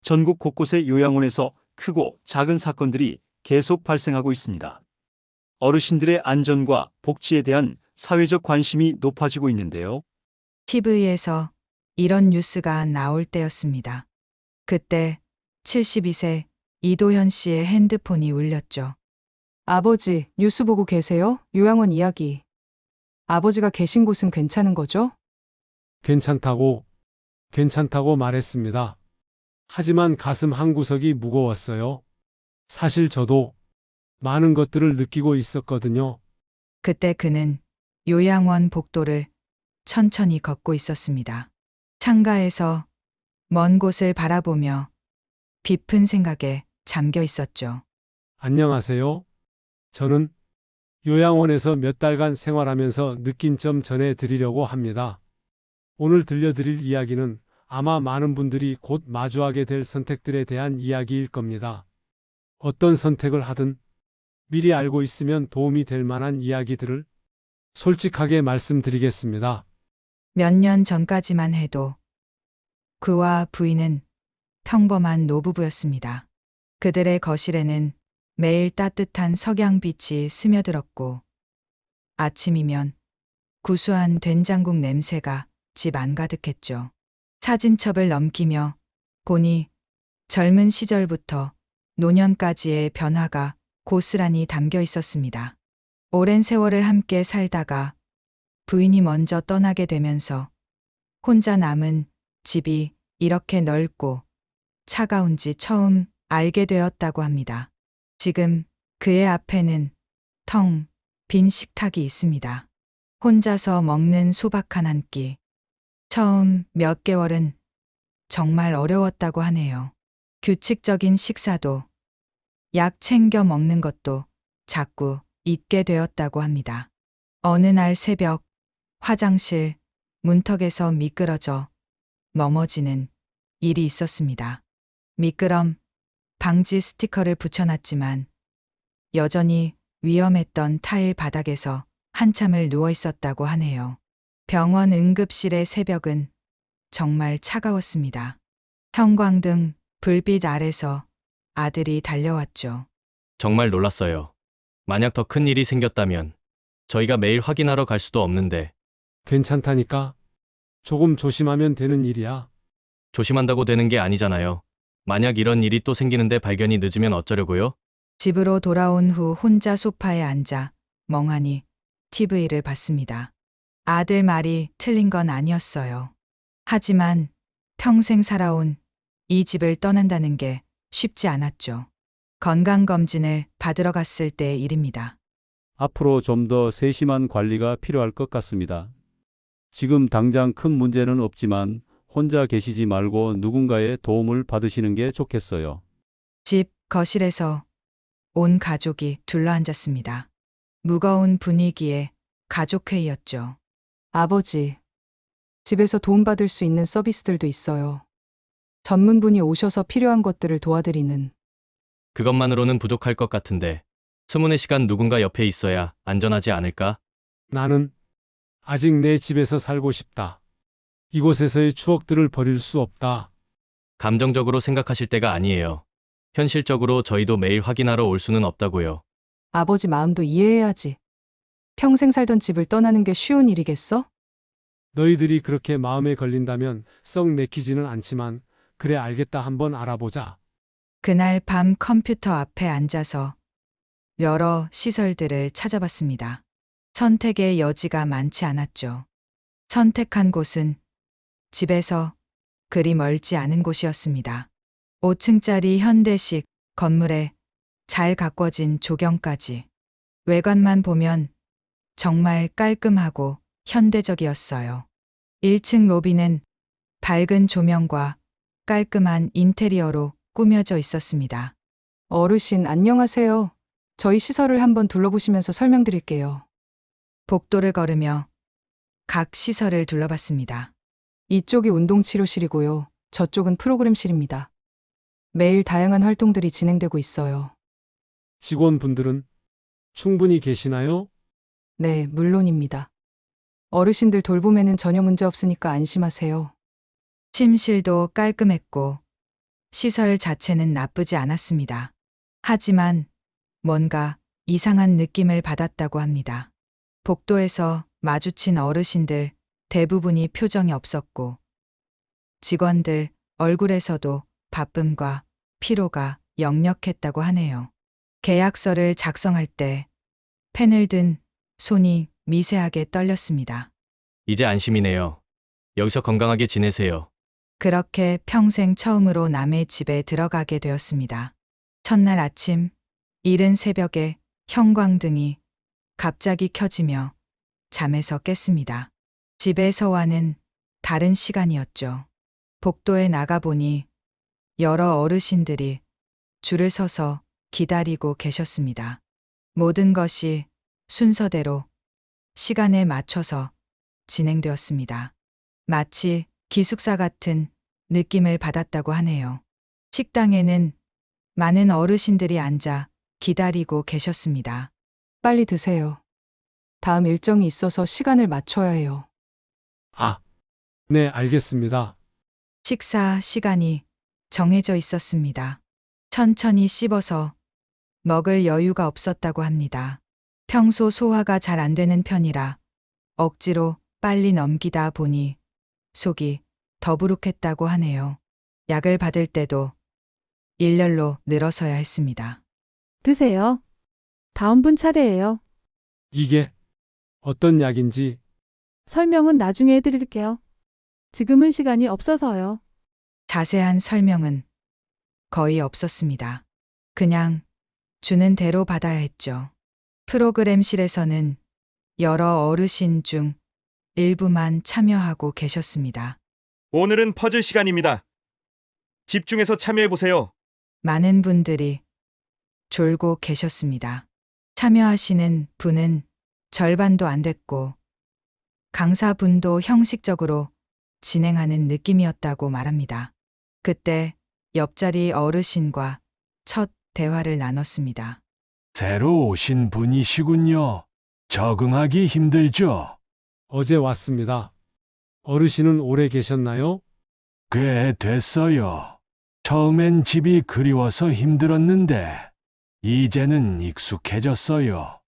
전국 곳곳의 요양원에서 크고 작은 사건들이 계속 발생하고 있습니다. 어르신들의 안전과 복지에 대한 사회적 관심이 높아지고 있는데요. TV에서 이런 뉴스가 나올 때였습니다. 그때 72세 이도현 씨의 핸드폰이 울렸죠. 아버지, 뉴스 보고 계세요? 요양원 이야기. 아버지가 계신 곳은 괜찮은 거죠? 괜찮다고 말했습니다. 하지만 가슴 한구석이 무거웠어요. 사실 저도 많은 것들을 느끼고 있었거든요. 그때 그는 요양원 복도를 천천히 걷고 있었습니다. 창가에서 먼 곳을 바라보며 깊은 생각에 잠겨 있었죠. 안녕하세요. 저는 요양원에서 몇 달간 생활하면서 느낀 점 전해 드리려고 합니다. 오늘 들려드릴 이야기는 아마 많은 분들이 곧 마주하게 될 선택들에 대한 이야기일 겁니다. 어떤 선택을 하든 미리 알고 있으면 도움이 될 만한 이야기들을 솔직하게 말씀드리겠습니다. 몇 년 전까지만 해도 그와 부인은 평범한 노부부였습니다. 그들의 거실에는 매일 따뜻한 석양빛이 스며들었고 아침이면 구수한 된장국 냄새가 집 안가득했죠. 사진첩을 넘기며 보니 젊은 시절부터 노년까지의 변화가 고스란히 담겨 있었습니다. 오랜 세월을 함께 살다가 부인이 먼저 떠나게 되면서 혼자 남은 집이 이렇게 넓고 차가운지 처음 알게 되었다고 합니다. 지금 그의 앞에는 텅 빈 식탁이 있습니다. 혼자서 먹는 소박 한 끼. 처음 몇 개월은 정말 어려웠다고 하네요. 규칙적인 식사도 약 챙겨 먹는 것도 자꾸 잊게 되었다고 합니다. 어느 날 새벽 화장실 문턱에서 미끄러져 넘어지는 일이 있었습니다. 미끄럼 방지 스티커를 붙여놨지만 여전히 위험했던 타일 바닥에서 한참을 누워 있었다고 하네요. 병원 응급실의 새벽은 정말 차가웠습니다. 형광등 불빛 아래서 아들이 달려왔죠. 정말 놀랐어요. 만약 더 큰 일이 생겼다면 저희가 매일 확인하러 갈 수도 없는데 괜찮다니까? 조금 조심하면 되는 일이야. 조심한다고 되는 게 아니잖아요. 만약 이런 일이 또 생기는데 발견이 늦으면 어쩌려고요? 집으로 돌아온 후 혼자 소파에 앉아 멍하니 TV를 봤습니다. 아들 말이 틀린 건 아니었어요. 하지만 평생 살아온 이 집을 떠난다는 게 쉽지 않았죠. 건강검진을 받으러 갔을 때의 일입니다. 앞으로 좀 더 세심한 관리가 필요할 것 같습니다. 지금 당장 큰 문제는 없지만 혼자 계시지 말고 누군가의 도움을 받으시는 게 좋겠어요. 집 거실에서 온 가족이 둘러앉았습니다. 무거운 분위기에 가족회의였죠. 아버지, 집에서 도움받을 수 있는 서비스들도 있어요. 전문분이 오셔서 필요한 것들을 도와드리는. 그것만으로는 부족할 것 같은데 20시간 누군가 옆에 있어야 안전하지 않을까? 나는 아직 내 집에서 살고 싶다. 이곳에서의 추억들을 버릴 수 없다. 감정적으로 생각하실 때가 아니에요. 현실적으로 저희도 매일 확인하러 올 수는 없다고요. 아버지 마음도 이해해야지. 평생 살던 집을 떠나는 게 쉬운 일이겠어? 너희들이 그렇게 마음에 걸린다면 썩 내키지는 않지만 그래 알겠다 한번 알아보자. 그날 밤 컴퓨터 앞에 앉아서 여러 시설들을 찾아봤습니다. 선택의 여지가 많지 않았죠. 선택한 곳은 집에서 그리 멀지 않은 곳이었습니다. 5층짜리 현대식 건물에 잘 가꿔진 조경까지. 외관만 보면 정말 깔끔하고 현대적이었어요. 1층 로비는 밝은 조명과 깔끔한 인테리어로 꾸며져 있었습니다. 어르신, 안녕하세요. 저희 시설을 한번 둘러보시면서 설명드릴게요. 복도를 걸으며 각 시설을 둘러봤습니다. 이쪽이 운동치료실이고요. 저쪽은 프로그램실입니다. 매일 다양한 활동들이 진행되고 있어요. 직원분들은 충분히 계시나요? 네, 물론입니다. 어르신들 돌봄에는 전혀 문제 없으니까 안심하세요. 침실도 깔끔했고 시설 자체는 나쁘지 않았습니다. 하지만 뭔가 이상한 느낌을 받았다고 합니다. 복도에서 마주친 어르신들 대부분이 표정이 없었고 직원들 얼굴에서도 바쁨과 피로가 역력했다고 하네요. 계약서를 작성할 때 펜을 든 손이 미세하게 떨렸습니다. 이제 안심이네요. 여기서 건강하게 지내세요. 그렇게 평생 처음으로 남의 집에 들어가게 되었습니다. 첫날 아침, 이른 새벽에 형광등이 갑자기 켜지며 잠에서 깼습니다. 집에서와는 다른 시간이었죠. 복도에 나가보니 여러 어르신들이 줄을 서서 기다리고 계셨습니다. 모든 것이 순서대로 시간에 맞춰서 진행되었습니다. 마치 기숙사 같은 느낌을 받았다고 하네요. 식당에는 많은 어르신들이 앉아 기다리고 계셨습니다. 빨리 드세요. 다음 일정이 있어서 시간을 맞춰야 해요. 아, 네, 알겠습니다. 식사 시간이 정해져 있었습니다. 천천히 씹어서 먹을 여유가 없었다고 합니다. 평소 소화가 잘 안 되는 편이라 억지로 빨리 넘기다 보니 속이 더부룩했다고 하네요. 약을 받을 때도 일렬로 늘어서야 했습니다. 드세요. 다음 분 차례예요. 이게 어떤 약인지 설명은 나중에 해드릴게요. 지금은 시간이 없어서요. 자세한 설명은 거의 없었습니다. 그냥 주는 대로 받아야 했죠. 프로그램실에서는 여러 어르신 중 일부만 참여하고 계셨습니다. 오늘은 퍼즐 시간입니다. 집중해서 참여해보세요. 많은 분들이 졸고 계셨습니다. 참여하시는 분은 절반도 안 됐고 강사분도 형식적으로 진행하는 느낌이었다고 말합니다. 그때 옆자리 어르신과 첫 대화를 나눴습니다. 새로 오신 분이시군요. 적응하기 힘들죠? 어제 왔습니다. 어르신은 오래 계셨나요? 꽤 됐어요. 처음엔 집이 그리워서 힘들었는데, 이제는 익숙해졌어요.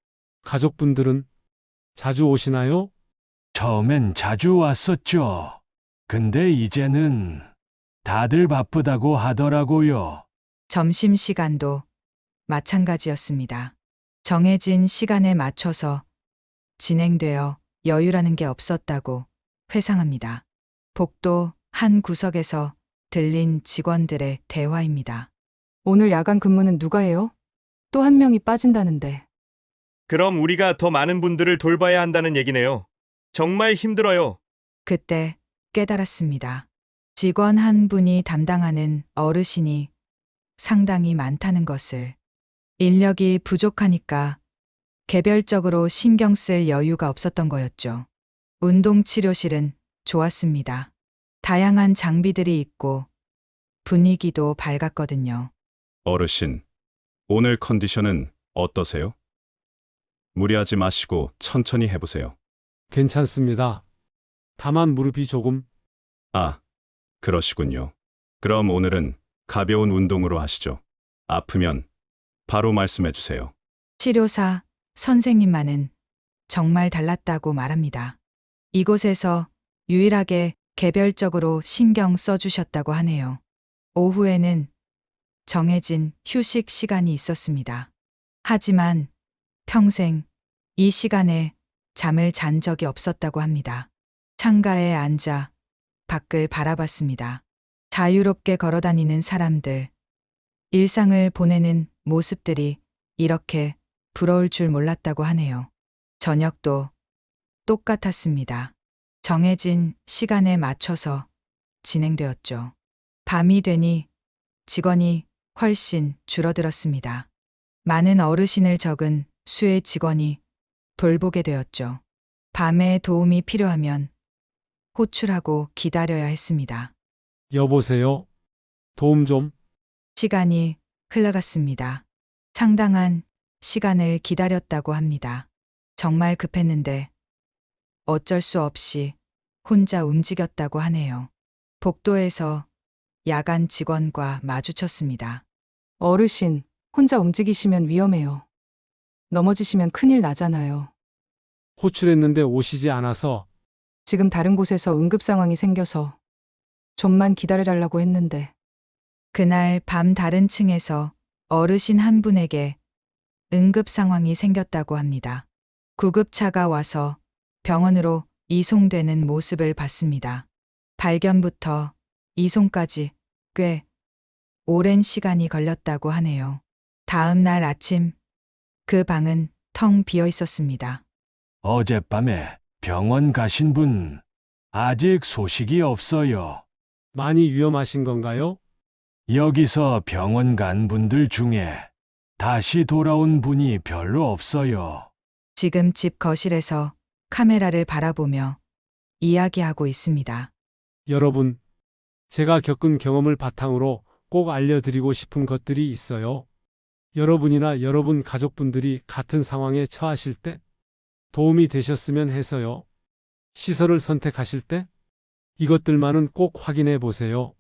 가족분들은 자주 오시나요? 처음엔 자주 왔었죠. 근데 이제는 다들 바쁘다고 하더라고요. 점심시간도 마찬가지였습니다. 정해진 시간에 맞춰서 진행되어 여유라는 게 없었다고 회상합니다. 복도 한 구석에서 들린 직원들의 대화입니다. 오늘 야간 근무는 누가 해요? 또 한 명이 빠진다는데. 그럼 우리가 더 많은 분들을 돌봐야 한다는 얘기네요. 정말 힘들어요. 그때 깨달았습니다. 직원 한 분이 담당하는 어르신이 상당히 많다는 것을. 인력이 부족하니까 개별적으로 신경 쓸 여유가 없었던 거였죠. 운동치료실은 좋았습니다. 다양한 장비들이 있고 분위기도 밝았거든요. 어르신, 오늘 컨디션은 어떠세요? 무리하지 마시고 천천히 해보세요. 괜찮습니다. 다만 무릎이 조금 아, 그러시군요. 그럼 오늘은 가벼운 운동으로 하시죠. 아프면 바로 말씀해 주세요. 치료사 선생님만은 정말 달랐다고 말합니다. 이곳에서 유일하게 개별적으로 신경 써주셨다고 하네요. 오후에는 정해진 휴식 시간이 있었습니다. 하지만 평생 이 시간에 잠을 잔 적이 없었다고 합니다. 창가에 앉아 밖을 바라봤습니다. 자유롭게 걸어다니는 사람들, 일상을 보내는 모습들이 이렇게 부러울 줄 몰랐다고 하네요. 저녁도 똑같았습니다. 정해진 시간에 맞춰서 진행되었죠. 밤이 되니 직원이 훨씬 줄어들었습니다. 많은 어르신을 적은 수의 직원이 돌보게 되었죠. 밤에 도움이 필요하면 호출하고 기다려야 했습니다. 여보세요? 도움 좀. 시간이 흘러갔습니다. 상당한 시간을 기다렸다고 합니다. 정말 급했는데 어쩔 수 없이 혼자 움직였다고 하네요. 복도에서 야간 직원과 마주쳤습니다. 어르신, 혼자 움직이시면 위험해요. 넘어지시면 큰일 나잖아요. 호출했는데 오시지 않아서 지금 다른 곳에서 응급 상황이 생겨서 좀만 기다려달라고 했는데 그날 밤 다른 층에서 어르신 한 분에게 응급 상황이 생겼다고 합니다. 구급차가 와서 병원으로 이송되는 모습을 봤습니다. 발견부터 이송까지 꽤 오랜 시간이 걸렸다고 하네요. 다음 날 아침 그 방은 텅 비어 있었습니다. 어젯밤에 병원 가신 분 아직 소식이 없어요. 많이 위험하신 건가요? 여기서 병원 간 분들 중에 다시 돌아온 분이 별로 없어요. 지금 집 거실에서 카메라를 바라보며 이야기하고 있습니다. 여러분, 제가 겪은 경험을 바탕으로 꼭 알려드리고 싶은 것들이 있어요. 여러분이나 여러분 가족분들이 같은 상황에 처하실 때 도움이 되셨으면 해서요. 시설을 선택하실 때 이것들만은 꼭 확인해 보세요.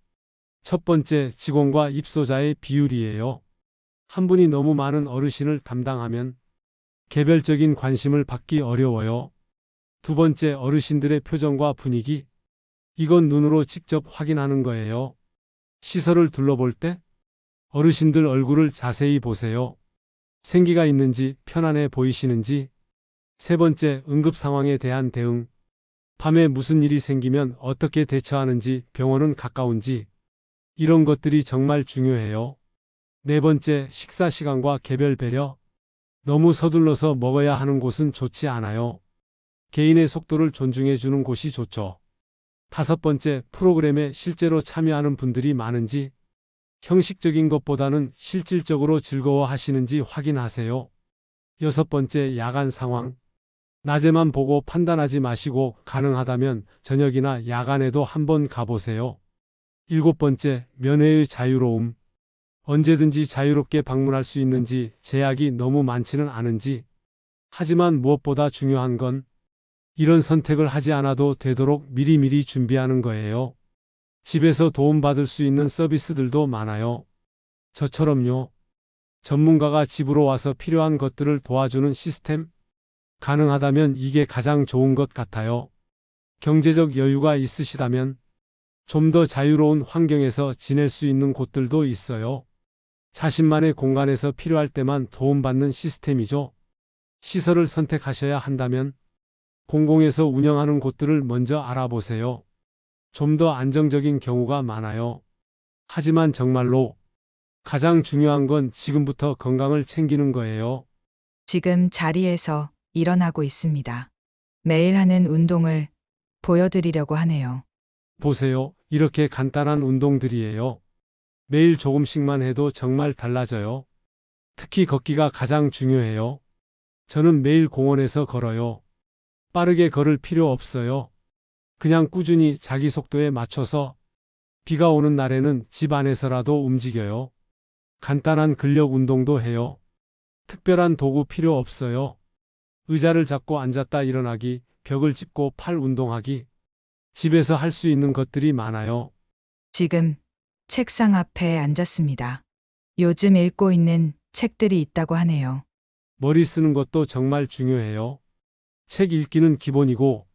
첫 번째, 직원과 입소자의 비율이에요. 한 분이 너무 많은 어르신을 담당하면 개별적인 관심을 받기 어려워요. 두 번째, 어르신들의 표정과 분위기. 이건 눈으로 직접 확인하는 거예요. 시설을 둘러볼 때 어르신들 얼굴을 자세히 보세요. 생기가 있는지, 편안해 보이시는지. 세 번째, 응급 상황에 대한 대응. 밤에 무슨 일이 생기면 어떻게 대처하는지, 병원은 가까운지. 이런 것들이 정말 중요해요. 네 번째, 식사 시간과 개별 배려. 너무 서둘러서 먹어야 하는 곳은 좋지 않아요. 개인의 속도를 존중해 주는 곳이 좋죠. 다섯 번째, 프로그램에 실제로 참여하는 분들이 많은지, 형식적인 것보다는 실질적으로 즐거워하시는지 확인하세요. 여섯 번째, 야간 상황. 낮에만 보고 판단하지 마시고 가능하다면 저녁이나 야간에도 한번 가보세요. 일곱 번째, 면회의 자유로움. 언제든지 자유롭게 방문할 수 있는지, 제약이 너무 많지는 않은지. 하지만 무엇보다 중요한 건 이런 선택을 하지 않아도 되도록 미리미리 준비하는 거예요. 집에서 도움받을 수 있는 서비스들도 많아요. 저처럼요. 전문가가 집으로 와서 필요한 것들을 도와주는 시스템? 가능하다면 이게 가장 좋은 것 같아요. 경제적 여유가 있으시다면 좀 더 자유로운 환경에서 지낼 수 있는 곳들도 있어요. 자신만의 공간에서 필요할 때만 도움받는 시스템이죠. 시설을 선택하셔야 한다면 공공에서 운영하는 곳들을 먼저 알아보세요. 좀 더 안정적인 경우가 많아요. 하지만 정말로 가장 중요한 건 지금부터 건강을 챙기는 거예요. 지금 자리에서 일어나고 있습니다. 매일 하는 운동을 보여드리려고 하네요. 보세요. 이렇게 간단한 운동들이에요. 매일 조금씩만 해도 정말 달라져요. 특히 걷기가 가장 중요해요. 저는 매일 공원에서 걸어요. 빠르게 걸을 필요 없어요. 그냥 꾸준히 자기 속도에 맞춰서 비가 오는 날에는 집 안에서라도 움직여요. 간단한 근력 운동도 해요. 특별한 도구 필요 없어요. 의자를 잡고 앉았다 일어나기, 벽을 짚고 팔 운동하기. 집에서 할 수 있는 것들이 많아요. 지금 책상 앞에 앉았습니다. 요즘 읽고 있는 책들이 있다고 하네요. 머리 쓰는 것도 정말 중요해요. 책 읽기는 기본이고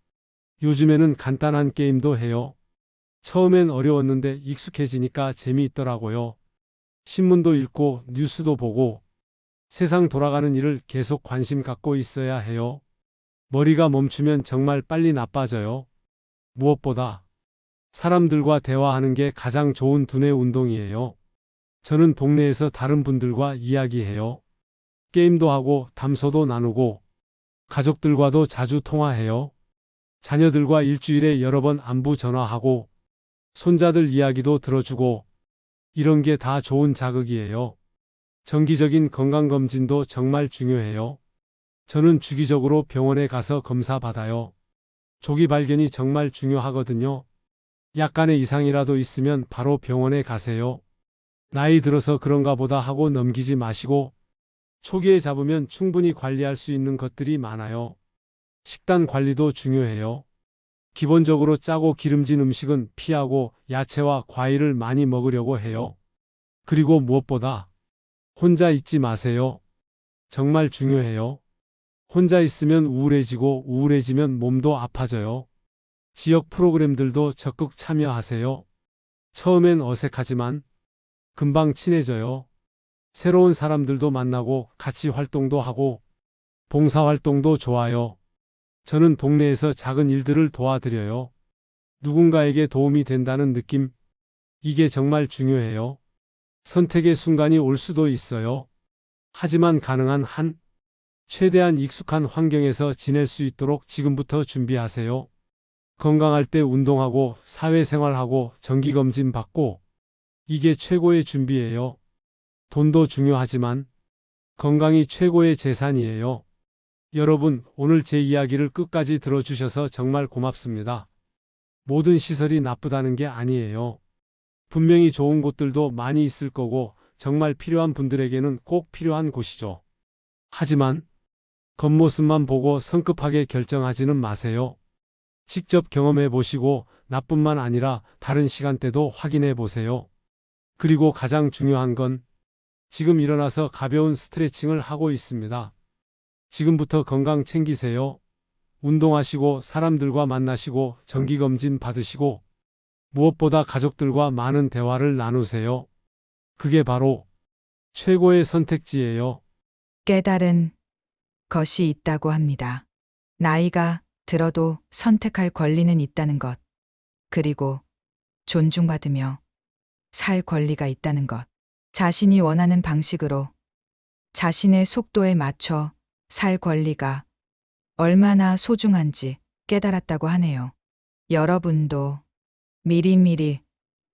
요즘에는 간단한 게임도 해요. 처음엔 어려웠는데 익숙해지니까 재미있더라고요. 신문도 읽고 뉴스도 보고 세상 돌아가는 일을 계속 관심 갖고 있어야 해요. 머리가 멈추면 정말 빨리 나빠져요. 무엇보다 사람들과 대화하는 게 가장 좋은 두뇌 운동이에요. 저는 동네에서 다른 분들과 이야기해요. 게임도 하고 담소도 나누고 가족들과도 자주 통화해요. 자녀들과 일주일에 여러 번 안부 전화하고 손자들 이야기도 들어주고 이런 게 다 좋은 자극이에요. 정기적인 건강검진도 정말 중요해요. 저는 주기적으로 병원에 가서 검사 받아요. 조기 발견이 정말 중요하거든요. 약간의 이상이라도 있으면 바로 병원에 가세요. 나이 들어서 그런가 보다 하고 넘기지 마시고 초기에 잡으면 충분히 관리할 수 있는 것들이 많아요. 식단 관리도 중요해요. 기본적으로 짜고 기름진 음식은 피하고 야채와 과일을 많이 먹으려고 해요. 그리고 무엇보다 혼자 있지 마세요. 정말 중요해요. 혼자 있으면 우울해지고 우울해지면 몸도 아파져요. 지역 프로그램들도 적극 참여하세요. 처음엔 어색하지만 금방 친해져요. 새로운 사람들도 만나고 같이 활동도 하고 봉사활동도 좋아요. 저는 동네에서 작은 일들을 도와드려요. 누군가에게 도움이 된다는 느낌, 이게 정말 중요해요. 선택의 순간이 올 수도 있어요. 하지만 가능한 한 최대한 익숙한 환경에서 지낼 수 있도록 지금부터 준비하세요. 건강할 때 운동하고 사회생활하고 정기검진 받고 이게 최고의 준비예요. 돈도 중요하지만 건강이 최고의 재산이에요. 여러분, 오늘 제 이야기를 끝까지 들어주셔서 정말 고맙습니다. 모든 시설이 나쁘다는 게 아니에요. 분명히 좋은 곳들도 많이 있을 거고 정말 필요한 분들에게는 꼭 필요한 곳이죠. 하지만 겉모습만 보고 성급하게 결정하지는 마세요. 직접 경험해 보시고 나뿐만 아니라 다른 시간대도 확인해 보세요. 그리고 가장 중요한 건 지금 일어나서 가벼운 스트레칭을 하고 있습니다. 지금부터 건강 챙기세요. 운동하시고 사람들과 만나시고 정기검진 받으시고 무엇보다 가족들과 많은 대화를 나누세요. 그게 바로 최고의 선택지예요. 깨달은 것이 있다고 합니다. 나이가 들어도 선택할 권리는 있다는 것. 그리고 존중받으며 살 권리가 있다는 것. 자신이 원하는 방식으로 자신의 속도에 맞춰 살 권리가 얼마나 소중한지 깨달았다고 하네요. 여러분도 미리미리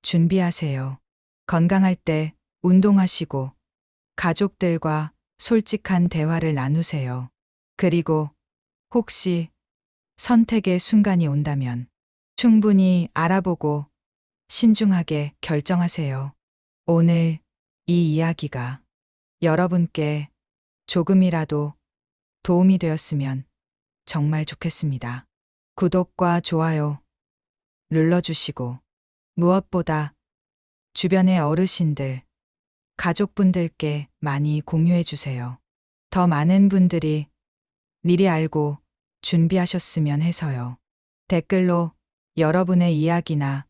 준비하세요. 건강할 때 운동하시고 가족들과 솔직한 대화를 나누세요. 그리고 혹시 선택의 순간이 온다면 충분히 알아보고 신중하게 결정하세요. 오늘 이 이야기가 여러분께 조금이라도 도움이 되었으면 정말 좋겠습니다. 구독과 좋아요 눌러주시고 무엇보다 주변의 어르신들, 가족분들께 많이 공유해 주세요. 더 많은 분들이 미리 알고 준비하셨으면 해서요. 댓글로 여러분의 이야기나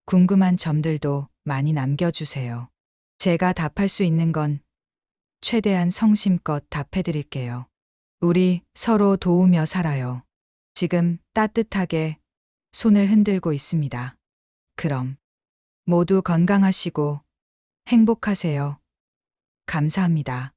궁금한 점들도 많이 남겨주세요. 제가 답할 수 있는 건 최대한 성심껏 답해드릴게요. 우리 서로 도우며 살아요. 지금 따뜻하게 손을 흔들고 있습니다. 그럼 모두 건강하시고 행복하세요. 감사합니다.